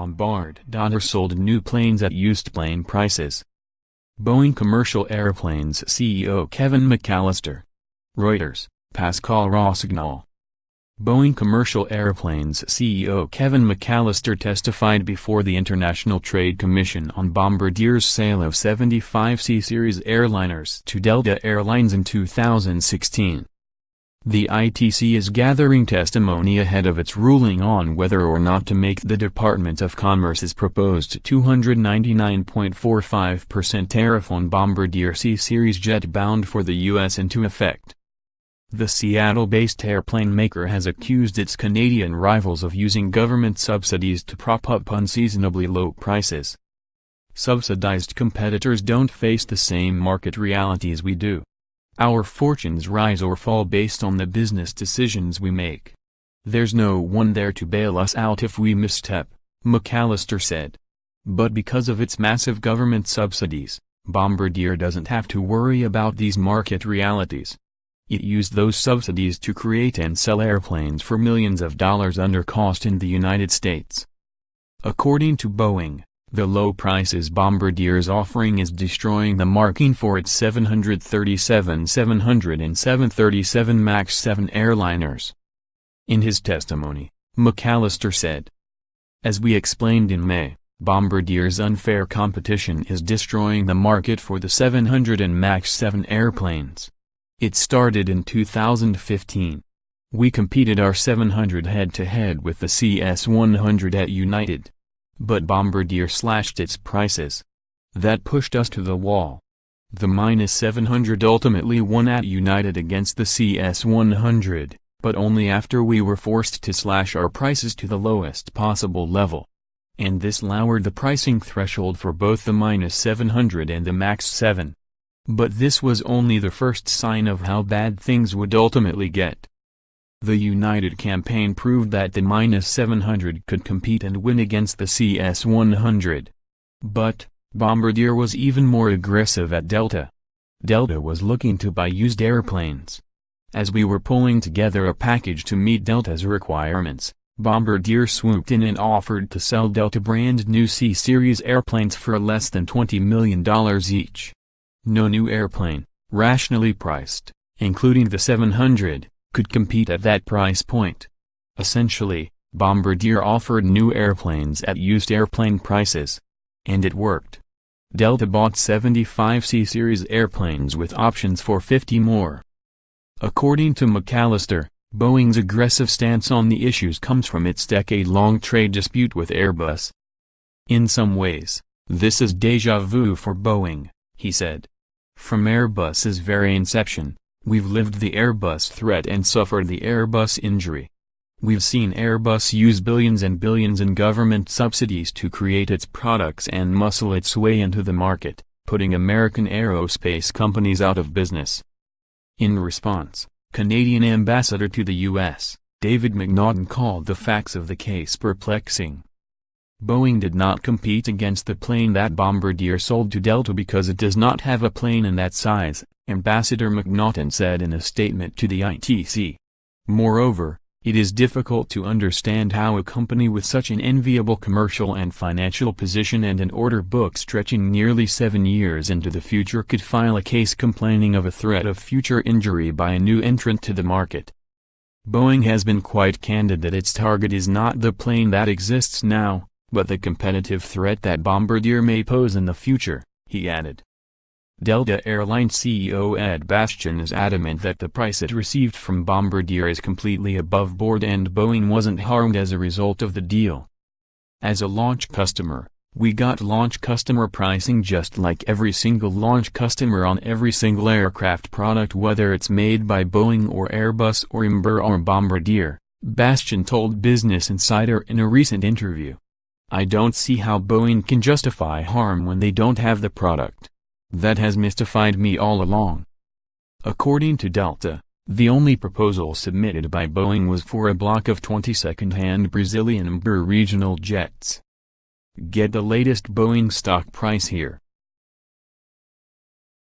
Bombard.ier sold new planes at used plane prices. Boeing Commercial Airplanes CEO Kevin McAllister. Reuters, Pascal Rossignol. Boeing Commercial Airplanes CEO Kevin McAllister testified before the International Trade Commission on Bombardier's sale of 75 C-Series airliners to Delta Airlines in 2016. The ITC is gathering testimony ahead of its ruling on whether or not to make the Department of Commerce's proposed 299.45% tariff on Bombardier C-Series jet bound for the U.S. into effect. The Seattle-based airplane maker has accused its Canadian rivals of using government subsidies to prop up unseasonably low prices. Subsidized competitors don't face the same market realities we do. Our fortunes rise or fall based on the business decisions we make. There's no one there to bail us out if we misstep, McAllister said. But because of its massive government subsidies, Bombardier doesn't have to worry about these market realities. It used those subsidies to create and sell airplanes for millions of dollars under cost in the United States. According to Boeing, the low prices Bombardier is offering is destroying the market for its 737, 700 and 737 MAX 7 airliners. In his testimony, McAllister said, "As we explained in May, Bombardier's unfair competition is destroying the market for the 700 and MAX 7 airplanes. It started in 2015. We competed our 700 head-to-head with the CS-100 at United. But Bombardier slashed its prices. That pushed us to the wall. The -700 ultimately won at United against the CS-100, but only after we were forced to slash our prices to the lowest possible level. And this lowered the pricing threshold for both the -700 and the MAX 7. But this was only the first sign of how bad things would ultimately get. The United campaign proved that the -700 could compete and win against the CS-100. But, Bombardier was even more aggressive at Delta. Delta was looking to buy used airplanes. As we were pulling together a package to meet Delta's requirements, Bombardier swooped in and offered to sell Delta brand new C-Series airplanes for less than $20 million each. No new airplane, rationally priced, including the 700, could compete at that price point. Essentially, Bombardier offered new airplanes at used airplane prices. And it worked. Delta bought 75 C-Series airplanes with options for 50 more. According to McAllister, Boeing's aggressive stance on the issues comes from its decade-long trade dispute with Airbus. In some ways, this is déjà vu for Boeing, he said. From Airbus's very inception, we've lived the Airbus threat and suffered the Airbus injury. We've seen Airbus use billions and billions in government subsidies to create its products and muscle its way into the market, putting American aerospace companies out of business. In response, Canadian ambassador to the U.S., David McNaughton called the facts of the case perplexing. Boeing did not compete against the plane that Bombardier sold to Delta because it does not have a plane in that size, Ambassador McNaughton said in a statement to the ITC. Moreover, it is difficult to understand how a company with such an enviable commercial and financial position and an order book stretching nearly 7 years into the future could file a case complaining of a threat of future injury by a new entrant to the market. Boeing has been quite candid that its target is not the plane that exists now, but the competitive threat that Bombardier may pose in the future, he added. Delta Airlines CEO Ed Bastian is adamant that the price it received from Bombardier is completely above board and Boeing wasn't harmed as a result of the deal. As a launch customer, we got launch customer pricing just like every single launch customer on every single aircraft product whether it's made by Boeing or Airbus or Embraer or Bombardier, Bastian told Business Insider in a recent interview. I don't see how Boeing can justify harm when they don't have the product. That has mystified me all along. According to Delta, the only proposal submitted by Boeing was for a block of 20 second-hand Brazilian Embraer regional jets. Get the latest Boeing stock price here.